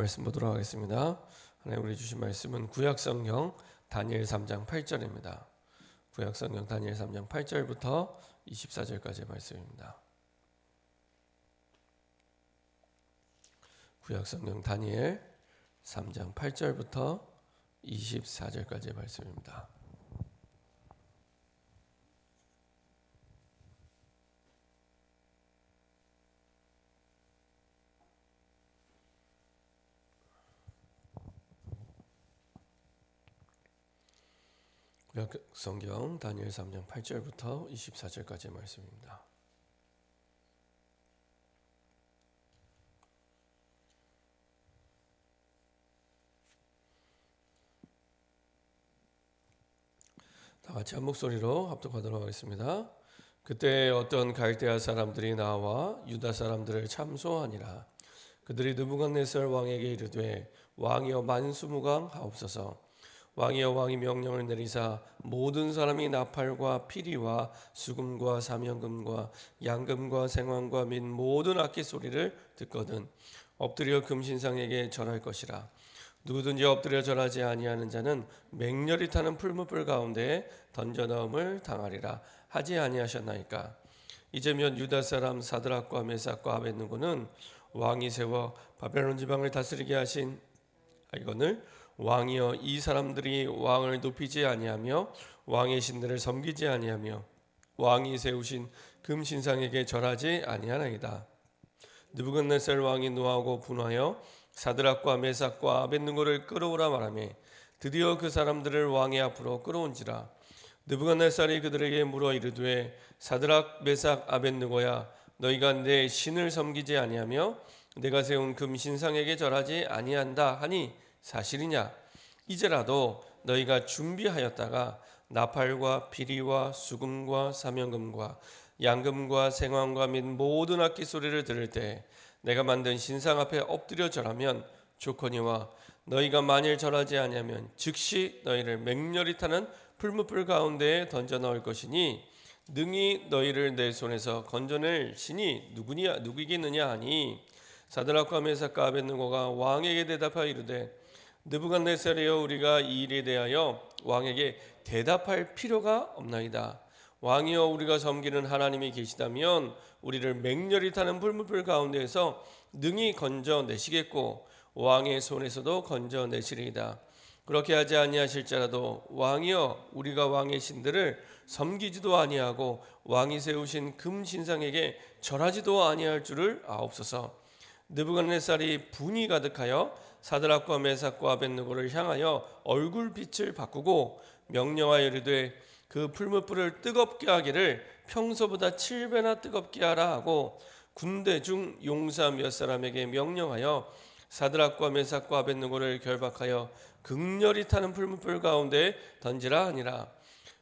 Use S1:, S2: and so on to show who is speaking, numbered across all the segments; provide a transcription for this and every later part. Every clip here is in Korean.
S1: 말씀 보도록 하겠습니다. 하나님 우리 주신 말씀은 구약성경 다니엘 3장 8절입니다. 구약성경 다니엘 3장 8절부터 24절까지의 말씀입니다. 구약성경 다니엘 3장 8절부터 24절까지의 말씀입니다. 구약성경 다니엘 3장 8절부터 24절까지의 말씀입니다. 다 같이 한 목소리로 합독하도록 하겠습니다. 그때 어떤 갈대아 사람들이 나와 유다 사람들을 참소하니라. 그들이 느부갓네살 왕에게 이르되 왕이여 만수무강 하옵소서. 왕이여 왕이 명령을 내리사 모든 사람이 나팔과 피리와 수금과 사명금과 양금과 생황과 및 모든 악기 소리를 듣거든 엎드려 금신상에게 절할 것이라. 누구든지 엎드려 절하지 아니하는 자는 맹렬히 타는 풀무불 가운데에 던져 넣음을 당하리라 하지 아니하셨나이까. 이제면 유다 사람 사드락과 메삭과 아벳느고는 왕이 세워 바벨론 지방을 다스리게 하신 이거늘 왕이여 이 사람들이 왕을 높이지 아니하며 왕의 신들을 섬기지 아니하며 왕이 세우신 금신상에게 절하지 아니하나이다. 느부갓네살 왕이 노하고 분하여 사드락과 메삭과 아벳느고를 끌어오라 말하며 드디어 그 사람들을 왕의 앞으로 끌어온지라. 느부갓네살이 그들에게 물어 이르되 사드락 메삭 아벳느고야 너희가 내 신을 섬기지 아니하며 내가 세운 금신상에게 절하지 아니한다 하니 사실이냐? 이제라도 너희가 준비하였다가 나팔과 피리와 수금과 사명금과 양금과 생황과 및 모든 악기 소리를 들을 때 내가 만든 신상 앞에 엎드려 절하면 좋거니와 너희가 만일 절하지 아니하면 즉시 너희를 맹렬히 타는 풀무불 가운데에 던져 넣을 것이니 능히 너희를 내 손에서 건져낼 신이 누구이겠느냐 하니 사드락과 메삭과 아벳느고가 왕에게 대답하여 이르되 느부갓네살이여 우리가 이 일에 대하여 왕에게 대답할 필요가 없나이다. 왕이여 우리가 섬기는 하나님이 계시다면 우리를 맹렬히 타는 풀무불 가운데에서 능히 건져내시겠고 왕의 손에서도 건져내시리이다. 그렇게 하지 아니하실지라도 왕이여 우리가 왕의 신들을 섬기지도 아니하고 왕이 세우신 금신상에게 절하지도 아니할 줄을 아옵소서. 느부갓네살이 분이 가득하여 사드락과 메삭과 아벳느고를 향하여 얼굴빛을 바꾸고 명령하여 이르되 그 풀무불을 뜨겁게 하기를 평소보다 7배나 뜨겁게 하라 하고 군대 중 용사 몇 사람에게 명령하여 사드락과 메삭과 아벳느고를 결박하여 극렬히 타는 풀무불 가운데 던지라 하니라.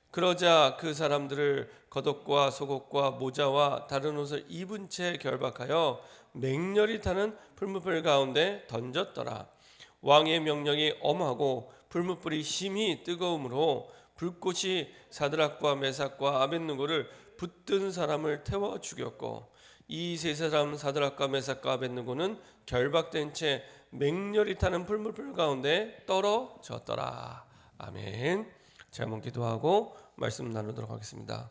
S1: 그러자 그 사람들을 겉옷과 속옷과 모자와 다른 옷을 입은 채 결박하여 맹렬히 타는 풀무불 가운데 던졌더라. 왕의 명령이 엄하고 풀무불이 심히 뜨거움으로 불꽃이 사드락과 메삭과 아벳느고를 붙든 사람을 태워 죽였고 이 세 사람 사드락과 메삭과 아벳느고는 결박된 채 맹렬히 타는 풀무불 가운데 떨어졌더라. 아멘. 제가 한번 기도하고 말씀 나누도록 하겠습니다.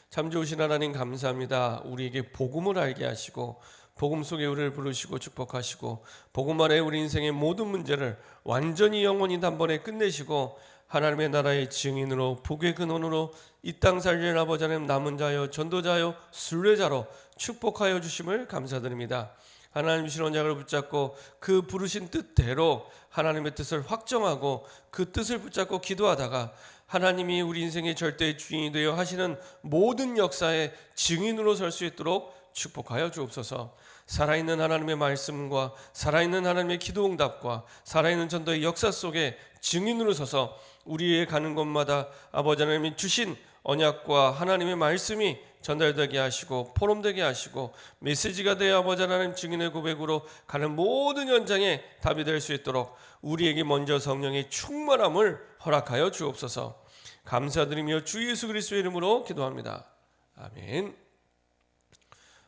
S1: 참 좋으신 하나님 감사합니다. 우리에게 복음을 알게 하시고 복음 속에 우리를 부르시고 축복하시고 복음 안에 우리 인생의 모든 문제를 완전히 영원히 단번에 끝내시고 하나님의 나라의 증인으로 복의 근원으로 이 땅 살릴 아버지 하나님 남은 자여 전도자여 순례자로 축복하여 주심을 감사드립니다. 하나님 주신 언약을 붙잡고 그 부르신 뜻대로 하나님의 뜻을 확정하고 그 뜻을 붙잡고 기도하다가 하나님이 우리 인생의 절대 주인이 되어 하시는 모든 역사의 증인으로 설 수 있도록 축복하여 주옵소서. 살아있는 하나님의 말씀과 살아있는 하나님의 기도응답과 살아있는 전도의 역사 속에 증인으로 서서 우리의 가는 곳마다 아버지 하나님이 주신 언약과 하나님의 말씀이 전달되게 하시고 포럼되게 하시고 메시지가 되어 아버지 하나님 증인의 고백으로 가는 모든 현장에 답이 될 수 있도록 우리에게 먼저 성령의 충만함을 허락하여 주옵소서. 감사드리며 주 예수 그리스도의 이름으로 기도합니다. 아멘.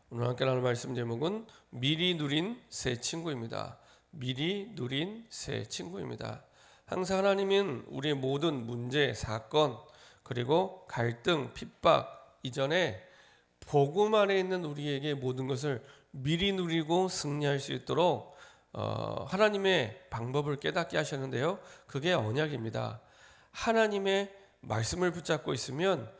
S1: 오늘 함께 나눌 말씀 제목은 미리 누린 새 친구입니다. 미리 누린 새 친구입니다. 항상 하나님은 우리의 모든 문제, 사건, 그리고 갈등, 핍박 이전에 복음 안에 있는 우리에게 모든 것을 미리 누리고 승리할 수 있도록 하나님의 방법을 깨닫게 하셨는데요. 그게 언약입니다. 하나님의 말씀을 붙잡고 있으면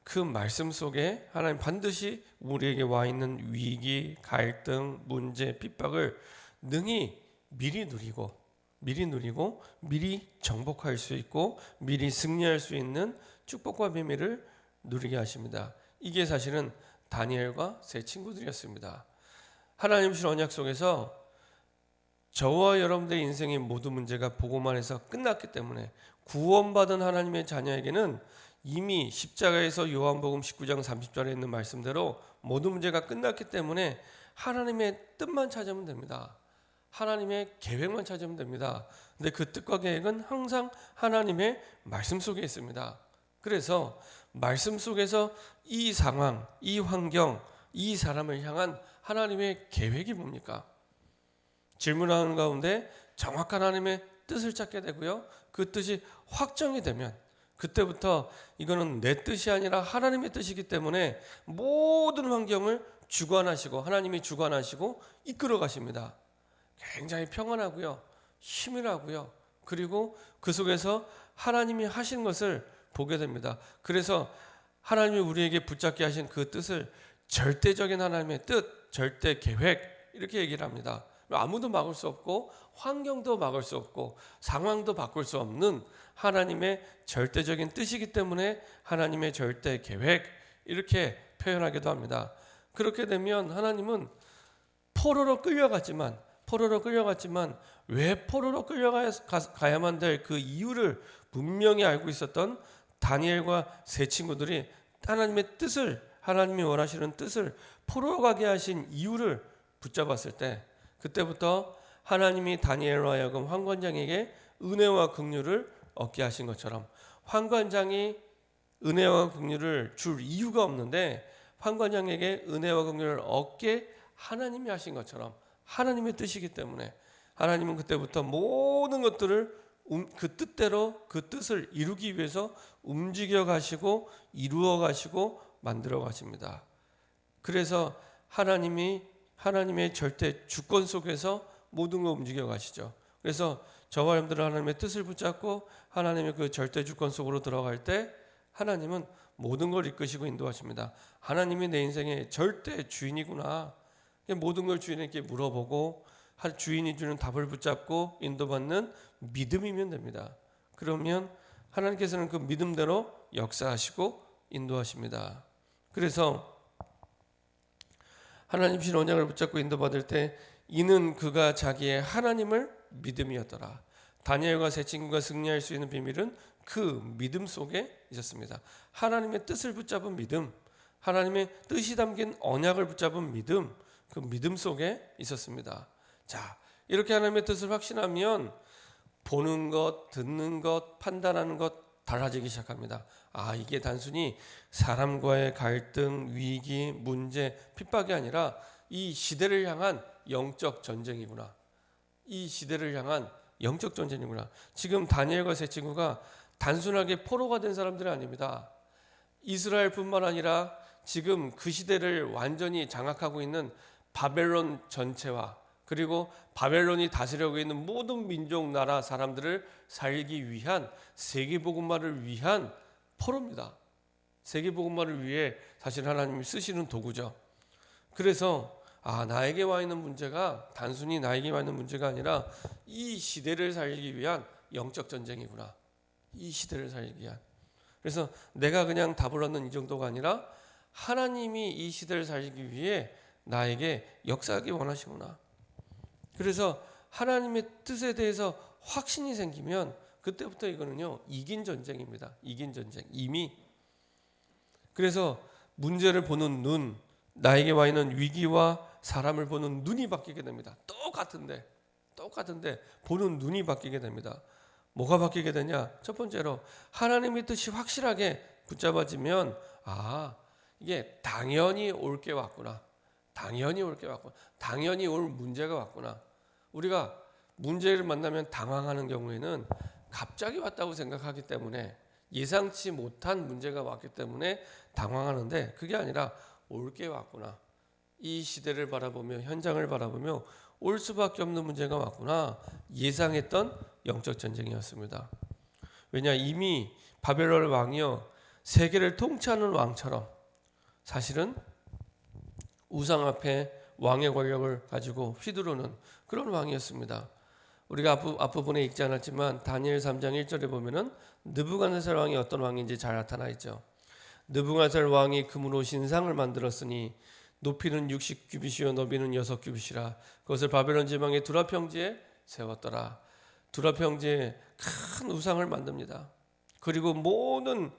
S1: 그 말씀 속에 하나님 반드시 우리에게 와 있는 위기, 갈등, 문제, 핍박을 능히 미리 누리고 미리 정복할 수 있고 미리 승리할 수 있는 축복과 비밀을 누리게 하십니다. 이게 사실은 다니엘과 세 친구들이었습니다. 하나님 주신 언약 속에서 저와 여러분들의 인생의 모든 문제가 복음 안에서 끝났기 때문에 구원받은 하나님의 자녀에게는 이미 십자가에서 요한복음 19장 30절에 있는 말씀대로 모든 문제가 끝났기 때문에 하나님의 뜻만 찾으면 됩니다. 하나님의 계획만 찾으면 됩니다. 근데 그 뜻과 계획은 항상 하나님의 말씀 속에 있습니다. 그래서 말씀 속에서 이 상황, 이 환경, 이 사람을 향한 하나님의 계획이 뭡니까? 질문하는 가운데 정확한 하나님의 뜻을 찾게 되고요. 그 뜻이 확정이 되면 그때부터 이거는 내 뜻이 아니라 하나님의 뜻이기 때문에 모든 환경을 주관하시고 하나님이 주관하시고 이끌어 가십니다. 굉장히 평안하고요. 힘이 나고요. 그리고 그 속에서 하나님이 하신 것을 보게 됩니다. 그래서 하나님이 우리에게 붙잡게 하신 그 뜻을 절대적인 하나님의 뜻, 절대 계획 이렇게 얘기를 합니다. 아무도 막을 수 없고 환경도 막을 수 없고 상황도 바꿀 수 없는 하나님의 절대적인 뜻이기 때문에 하나님의 절대 계획 이렇게 표현하기도 합니다. 그렇게 되면 하나님은 포로로 끌려갔지만 왜 포로로 끌려가야만 될 그 이유를 분명히 알고 있었던 다니엘과 세 친구들이 하나님의 뜻을 하나님이 원하시는 뜻을 포로로 가게 하신 이유를 붙잡았을 때 그때부터 하나님이 다니엘로 하여금 환관장에게 은혜와 긍휼을 얻게 하신 것처럼 환관장이 은혜와 긍휼을 줄 이유가 없는데 환관장에게 은혜와 긍휼을 얻게 하나님이 하신 것처럼 하나님의 뜻이기 때문에 하나님은 그때부터 모든 것들을 그 뜻대로 그 뜻을 이루기 위해서 움직여 가시고 이루어 가시고 만들어 가십니다. 그래서 하나님의 절대 주권 속에서 모든 걸 움직여 가시죠. 그래서 저와 여러분들은 하나님의 뜻을 붙잡고 하나님의 그 절대 주권 속으로 들어갈 때 하나님은 모든 걸 이끄시고 인도하십니다. 하나님이 내 인생의 절대 주인이구나. 모든 걸 주인에게 물어보고 주인이 주는 답을 붙잡고 인도받는 믿음이면 됩니다. 그러면 하나님께서는 그 믿음대로 역사하시고 인도하십니다. 그래서 하나님 주신 언약을 붙잡고 인도받을 때 이는 그가 자기의 하나님을 믿음이었더라. 다니엘과 세 친구가 승리할 수 있는 비밀은 그 믿음 속에 있었습니다. 하나님의 뜻을 붙잡은 믿음, 하나님의 뜻이 담긴 언약을 붙잡은 믿음, 그 믿음 속에 있었습니다. 자, 이렇게 하나님의 뜻을 확신하면 보는 것, 듣는 것, 판단하는 것 달라지기 시작합니다. 이게 단순히 사람과의 갈등, 위기, 문제, 핍박이 아니라 이 시대를 향한 영적 전쟁이구나. 이 시대를 향한 영적 전쟁이구나. 지금 다니엘과 세 친구가 단순하게 포로가 된 사람들이 아닙니다. 이스라엘뿐만 아니라 지금 그 시대를 완전히 장악하고 있는 바벨론 전체와 그리고 바벨론이 다스리고 있는 모든 민족 나라 사람들을 살기 위한 세계복음화를 위한 포로입니다. 세계복음화를 위해 사실 하나님이 쓰시는 도구죠. 그래서 나에게 와 있는 문제가 단순히 나에게 와 있는 문제가 아니라 이 시대를 살기 위한 영적 전쟁이구나. 이 시대를 살기 위한. 그래서 내가 그냥 답을 얻는 이 정도가 아니라 하나님이 이 시대를 살기 위해 나에게 역사하기 원하시구나. 그래서 하나님의 뜻에 대해서 확신이 생기면 그때부터 이거는요 이긴 전쟁입니다. 이긴 전쟁 이미. 그래서 문제를 보는 눈, 나에게 와 있는 위기와 사람을 보는 눈이 바뀌게 됩니다. 똑같은데 보는 눈이 바뀌게 됩니다. 뭐가 바뀌게 되냐? 첫 번째로 하나님의 뜻이 확실하게 붙잡아지면 이게 당연히 올 게 왔구나. 당연히 올 문제가 왔구나. 우리가 문제를 만나면 당황하는 경우에는 갑자기 왔다고 생각하기 때문에 예상치 못한 문제가 왔기 때문에 당황하는데 그게 아니라 올 게 왔구나. 이 시대를 바라보며 현장을 바라보며 올 수밖에 없는 문제가 왔구나. 예상했던 영적 전쟁이었습니다. 왜냐 이미 바벨론 왕이요 세계를 통치하는 왕처럼 사실은 우상 앞에 왕의 권력을 가지고 휘두르는 그런 왕이었습니다. 우리가 앞부분에 읽지 않았지만 다니엘 3장 1절에 보면은 느부갓네살 왕이 어떤 왕인지 잘 나타나 있죠. 느부갓네살 왕이 금으로 신상을 만들었으니 높이는 60규빗이요 너비는 6규빗이라 그것을 바벨론 지방의 두라 평지에 세웠더라. 두라 평지에 큰 우상을 만듭니다. 그리고 모든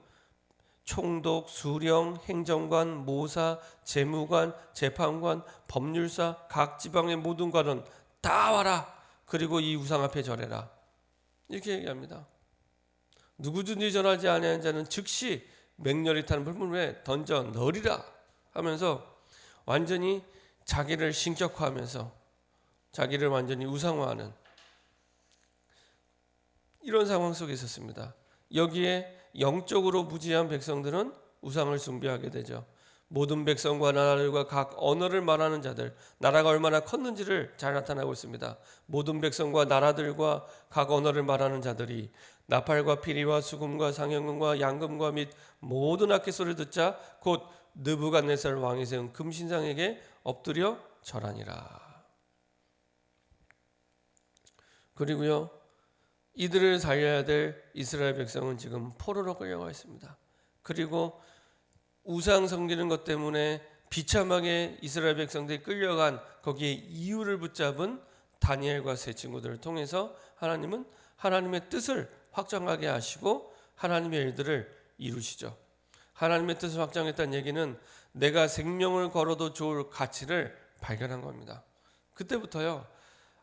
S1: 총독, 수령, 행정관, 모사, 재무관, 재판관, 법률사, 각 지방의 모든 관원 다 와라. 그리고 이 우상 앞에 절해라. 이렇게 얘기합니다. 누구든지 절하지 아니하는 자는 즉시 맹렬히 타는 불문에 던져 넣으리라 하면서 완전히 자기를 신격화하면서 자기를 완전히 우상화하는 이런 상황 속에 있었습니다. 여기에 영적으로 무지한 백성들은 우상을 숭배하게 되죠. 모든 백성과 나라들과 각 언어를 말하는 자들, 나라가 얼마나 컸는지를 잘 나타나고 있습니다. 모든 백성과 나라들과 각 언어를 말하는 자들이 나팔과 피리와 수금과 상현금과 양금과 및 모든 악기 소리를 듣자 곧 느부갓네살 왕이 세운 금신상에게 엎드려 절하니라. 그리고요 이들을 살려야 될 이스라엘 백성은 지금 포로로 끌려가 있습니다. 그리고 우상 섬기는 것 때문에 비참하게 이스라엘 백성들이 끌려간 거기에 이유를 붙잡은 다니엘과 세 친구들을 통해서 하나님은 하나님의 뜻을 확정하게 하시고 하나님의 일들을 이루시죠. 하나님의 뜻을 확정했다는 얘기는 내가 생명을 걸어도 좋을 가치를 발견한 겁니다. 그때부터요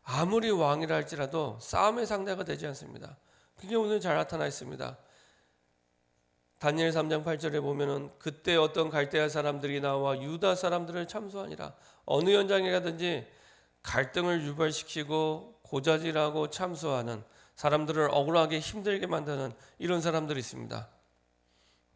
S1: 아무리 왕이라 할지라도 싸움의 상대가 되지 않습니다. 그게 오늘 잘 나타나 있습니다. 다니엘 3장 8절에 보면은 그때 어떤 갈대아 사람들이 나와 유다 사람들을 참소하니라. 어느 현장에 가든지 갈등을 유발시키고 고자질하고 참소하는 사람들을 억울하게 힘들게 만드는 이런 사람들이 있습니다.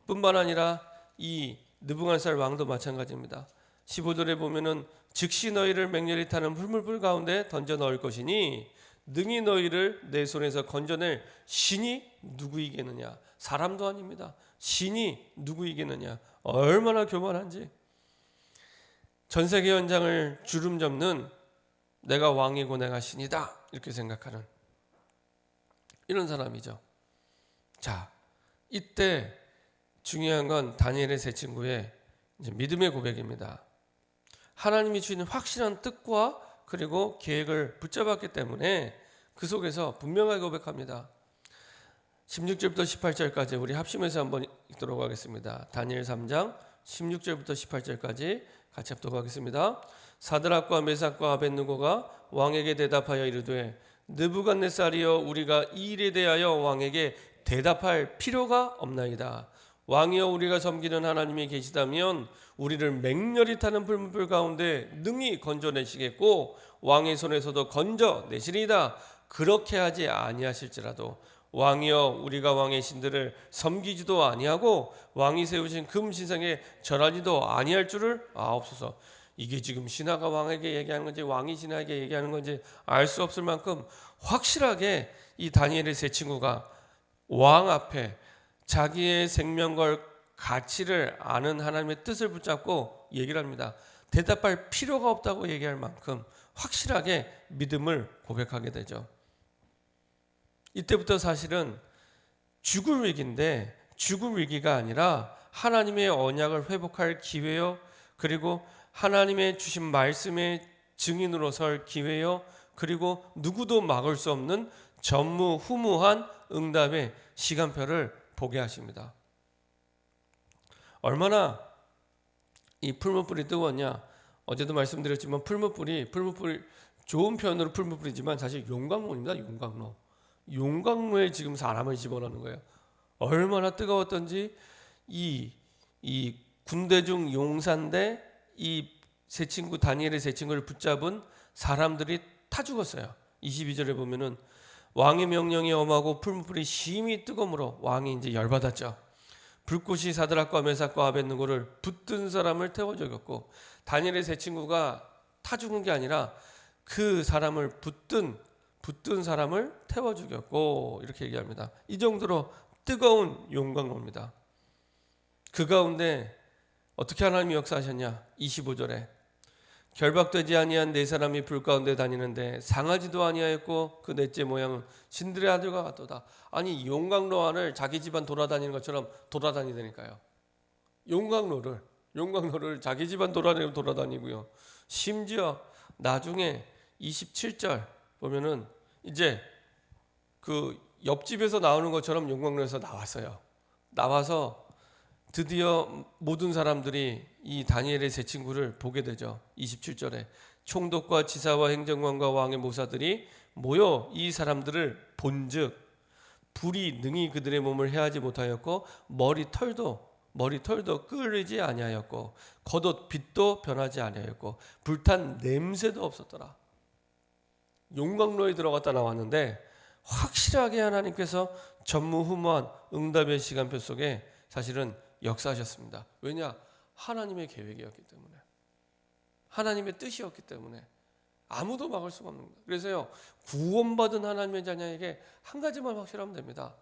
S1: 뿐만 아니라 이 느부갓네살 왕도 마찬가지입니다. 15절에 보면은 즉시 너희를 맹렬히 타는 불물불 가운데 던져 넣을 것이니 능히 너희를 내 손에서 건져낼 신이 누구이겠느냐. 사람도 아닙니다. 신이 누구이겠느냐. 얼마나 교만한지. 전 세계 현장을 주름 잡는 내가 왕이고 내가 신이다 이렇게 생각하는 이런 사람이죠. 자, 이때 중요한 건 다니엘의 세 친구의 믿음의 고백입니다. 하나님이 주시는 확실한 뜻과 그리고 계획을 붙잡았기 때문에 그 속에서 분명하게 고백합니다. 16절부터 18절까지 우리 합심해서 한번 읽도록 하겠습니다. 다니엘 3장 16절부터 18절까지 같이 합독 하겠습니다. 사드락과 메삭과 아벳느고가 왕에게 대답하여 이르되 느부갓네살이여 우리가 이 일에 대하여 왕에게 대답할 필요가 없나이다. 왕이여 우리가 섬기는 하나님이 계시다면 우리를 맹렬히 타는 불문불 가운데 능히 건져내시겠고 왕의 손에서도 건져내시리이다. 그렇게 하지 아니하실지라도 왕이여 우리가 왕의 신들을 섬기지도 아니하고 왕이 세우신 금신상에 절하지도 아니할 줄을 아옵소서. 이게 지금 신하가 왕에게 얘기하는 건지 왕이 신하에게 얘기하는 건지 알 수 없을 만큼 확실하게 이 다니엘의 세 친구가 왕 앞에 자기의 생명 걸 가치를 아는 하나님의 뜻을 붙잡고 얘기를 합니다. 대답할 필요가 없다고 얘기할 만큼 확실하게 믿음을 고백하게 되죠. 이때부터 사실은 죽을 위기인데 죽을 위기가 아니라 하나님의 언약을 회복할 기회요. 그리고 하나님의 주신 말씀의 증인으로 설 기회요. 그리고 누구도 막을 수 없는 전무후무한 응답의 시간표를 보게 하십니다. 얼마나 이 풀무불이 뜨거웠냐. 어제도 말씀드렸지만 풀무불이 좋은 표현으로 풀무불이지만 사실 용광로입니다. 용광로에 지금 사람을 집어넣는 거예요. 얼마나 뜨거웠던지 이 군대 중 용사인데 이 세 친구 다니엘의 세 친구를 붙잡은 사람들이 타 죽었어요. 22절에 보면은 왕의 명령이 엄하고 풀무불이 심히 뜨거움으로 왕이 이제 열받았죠. 불꽃이 사드락과 메삭과 아벳느고를 붙든 사람을 태워 죽였고, 다니엘의 세 친구가 타 죽은 게 아니라 그 사람을 붙든 사람을 태워 죽였고, 이렇게 얘기합니다. 이 정도로 뜨거운 용광로입니다. 그 가운데 어떻게 하나님이 역사하셨냐? 25절에 결박되지 아니한 네 사람이 불 가운데 다니는데 상하지도 아니하였고 그 넷째 모양은 신들의 아들과 같도다. 아니, 용광로 안을 자기 집안 돌아다니는 것처럼 돌아다니다니까요. 용광로를 자기 집안 돌아다니고요. 심지어 나중에 27절 보면은 이제 그 옆집에서 나오는 것처럼 용광로에서 나왔어요. 나와서 드디어 모든 사람들이 이 다니엘의 세 친구를 보게 되죠. 27절에 총독과 지사와 행정관과 왕의 모사들이 모여 이 사람들을 본즉 불이 능히 그들의 몸을 해하지 못하였고 머리털도 끓이지 아니하였고 겉옷 빛도 변하지 아니하였고 불탄 냄새도 없었더라. 용광로에 들어갔다 나왔는데 확실하게 하나님께서 전무후무한 응답의 시간표 속에 사실은 역사하셨습니다. 왜냐? 하나님의 계획이었기 때문에, 하나님의 뜻이었기 때문에 아무도 막을 수가 없는 거예요. 그래서요, 구원받은 하나님의 자녀에게 한 가지만 확실하면 됩니다.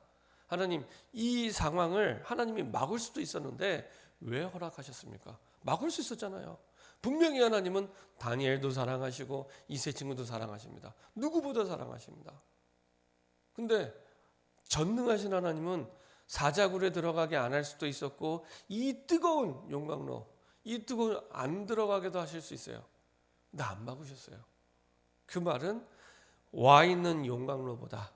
S1: 하나님, 이 상황을 하나님이 막을 수도 있었는데 왜 허락하셨습니까? 막을 수 있었잖아요. 분명히 하나님은 다니엘도 사랑하시고 이 세 친구도 사랑하십니다. 누구보다 사랑하십니다. 근데 전능하신 하나님은 사자굴에 들어가게 안 할 수도 있었고, 이 뜨거운 용광로, 이 뜨거운 안 들어가게도 하실 수 있어요. 근데 안 막으셨어요. 그 말은 와 있는 용광로보다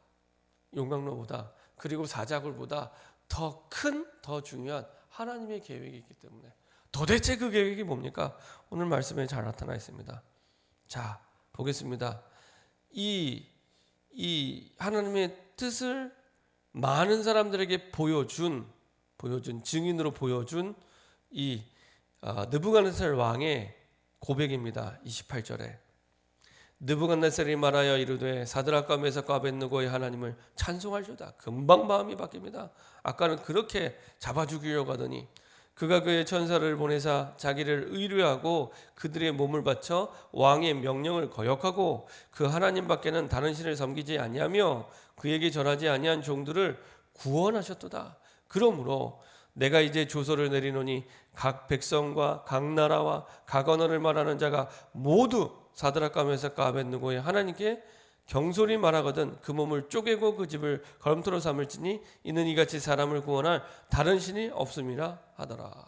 S1: 그리고 사자굴보다 더 큰, 더 중요한 하나님의 계획이 있기 때문에. 도대체 그 계획이 뭡니까? 오늘 말씀에 잘 나타나 있습니다. 자, 보겠습니다. 이 하나님의 뜻을 많은 사람들에게 보여준 증인으로 보여준 이 느부갓네살 왕의 고백입니다. 28절에 느부갓네살이 말하여 이르되 사드락과 메삭과 아벳느고의 하나님을 찬송할지어다. 금방 마음이 바뀝니다. 아까는 그렇게 잡아 죽이려고 하더니 그가 그의 천사를 보내사 자기를 의뢰하고 그들의 몸을 바쳐 왕의 명령을 거역하고 그 하나님 밖에는 다른 신을 섬기지 아니하며 그에게 절하지 아니한 종들을 구원하셨도다. 그러므로 내가 이제 조서를 내리노니 각 백성과 각 나라와 각 언어를 말하는 자가 모두 사드락과 메삭과 아벳느고의 하나님께 경솔히 말하거든 그 몸을 쪼개고 그 집을 걸음토로 삼을지니 이는 이같이 사람을 구원할 다른 신이 없음이라 하더라.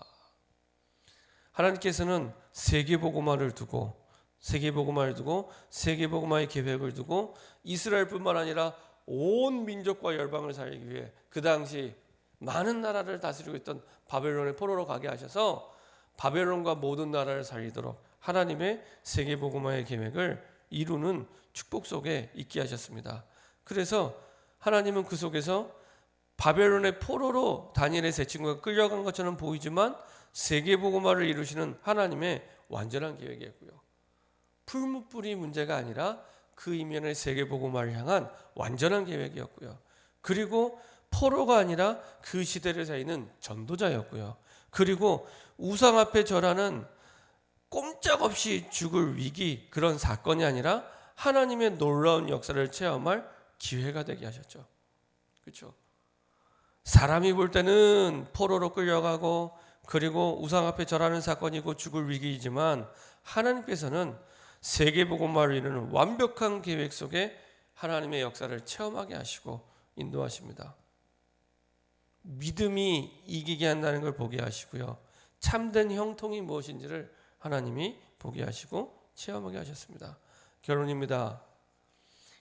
S1: 하나님께서는 세계복음화를 두고 세계복음화의 계획을 두고 이스라엘뿐만 아니라 온 민족과 열방을 살리기 위해 그 당시 많은 나라를 다스리고 있던 바벨론의 포로로 가게 하셔서 바벨론과 모든 나라를 살리도록 하나님의 세계복음화의 계획을 이루는 축복 속에 있게 하셨습니다. 그래서 하나님은 그 속에서 바벨론의 포로로 다니엘의 세 친구가 끌려간 것처럼 보이지만 세계복음화를 이루시는 하나님의 완전한 계획이었고요. 풀무불이 문제가 아니라 그 이면의 세계복음화를 향한 완전한 계획이었고요. 그리고 포로가 아니라 그 시대를 살리는 전도자였고요. 그리고 우상 앞에 절하는 꼼짝없이 죽을 위기, 그런 사건이 아니라 하나님의 놀라운 역사를 체험할 기회가 되게 하셨죠. 그렇죠? 사람이 볼 때는 포로로 끌려가고 그리고 우상 앞에 절하는 사건이고 죽을 위기이지만 하나님께서는 세계복음화를 이루는 완벽한 계획 속에 하나님의 역사를 체험하게 하시고 인도하십니다. 믿음이 이기게 한다는 걸 보게 하시고요. 참된 형통이 무엇인지를 하나님이 보게 하시고 체험하게 하셨습니다. 결론입니다.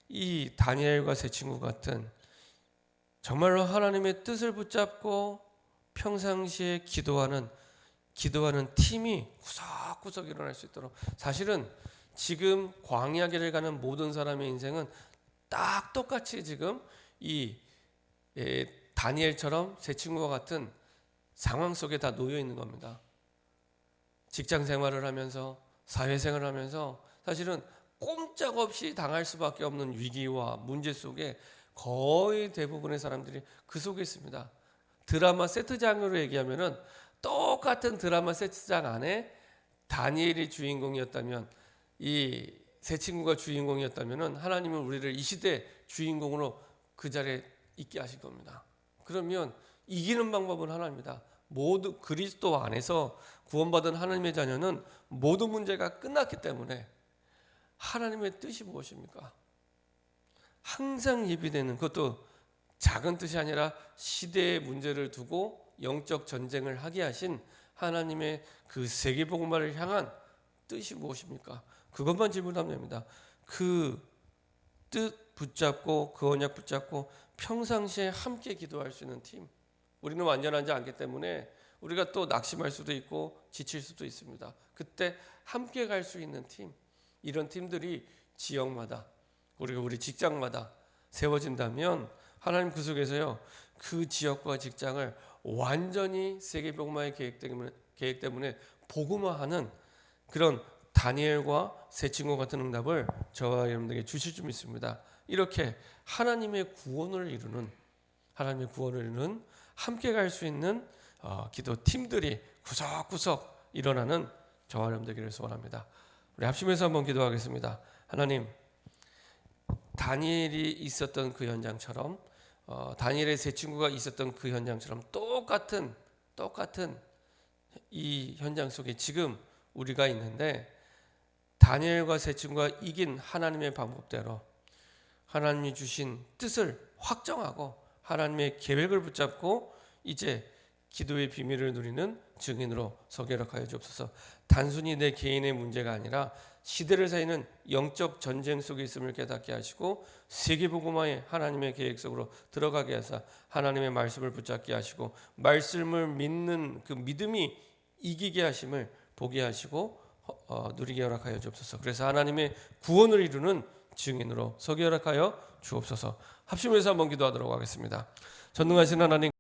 S1: 이 다니엘과 세 친구 같은 정말로 하나님의 뜻을 붙잡고 평상시에 기도하는 팀이 구석구석 일어날 수 있도록, 사실은 지금 광야길을 가는 모든 사람의 인생은 딱 똑같이 지금 이 다니엘처럼 세 친구와 같은 상황 속에 다 놓여 있는 겁니다. 직장 생활을 하면서 사회생활을 하면서 사실은 꼼짝없이 당할 수밖에 없는 위기와 문제 속에 거의 대부분의 사람들이 그 속에 있습니다. 드라마 세트장으로 얘기하면은 똑같은 드라마 세트장 안에 다니엘이 주인공이었다면, 이 세 친구가 주인공이었다면은 하나님은 우리를 이 시대 주인공으로 그 자리에 있게 하실 겁니다. 그러면 이기는 방법은 하나입니다. 모두 그리스도 안에서 구원받은 하나님의 자녀는 모든 문제가 끝났기 때문에 하나님의 뜻이 무엇입니까? 항상 예비되는, 그것도 작은 뜻이 아니라 시대의 문제를 두고 영적 전쟁을 하게 하신 하나님의 그 세계복음화를 향한 뜻이 무엇입니까? 그것만 질문하면 됩니다. 그 뜻 붙잡고 그 언약 붙잡고 평상시에 함께 기도할 수 있는 팀. 우리는 완전하지 않기 때문에 우리가 또 낙심할 수도 있고 지칠 수도 있습니다. 그때 함께 갈 수 있는 팀, 이런 팀들이 지역마다, 그리고 우리 직장마다 세워진다면 하나님 그 속에서요, 그 지역과 직장을 완전히 세계복음화의 계획 때문에 복음화하는 그런 다니엘과 세 친구 같은 응답을 저와 여러분들에게 주실 줄 믿습니다. 이렇게 하나님의 구원을 이루는 함께 갈 수 있는 기도 팀들이 구석구석 일어나는 저와 여러분들 되기를 소원합니다. 우리 합심해서 한번 기도하겠습니다. 하나님, 다니엘이 있었던 그 현장처럼, 다니엘의 세 친구가 있었던 그 현장처럼 똑같은 이 현장 속에 지금 우리가 있는데, 다니엘과 세 친구가 이긴 하나님의 방법대로 하나님이 주신 뜻을 확정하고 하나님의 계획을 붙잡고 이제 기도의 비밀을 누리는 증인으로 서게 하여 주옵소서. 단순히 내 개인의 문제가 아니라 시대를 살리는 영적 전쟁 속에 있음을 깨닫게 하시고 세계복음화의 하나님의 계획 속으로 들어가게 하사 하나님의 말씀을 붙잡게 하시고 말씀을 믿는 그 믿음이 이기게 하심을 보게 하시고 누리게 허락하여 주옵소서. 그래서 하나님의 구원을 이루는 증인으로 서게 허락하여 주옵소서. 합심해서 한번 기도하도록 하겠습니다. 전능하신 하나님,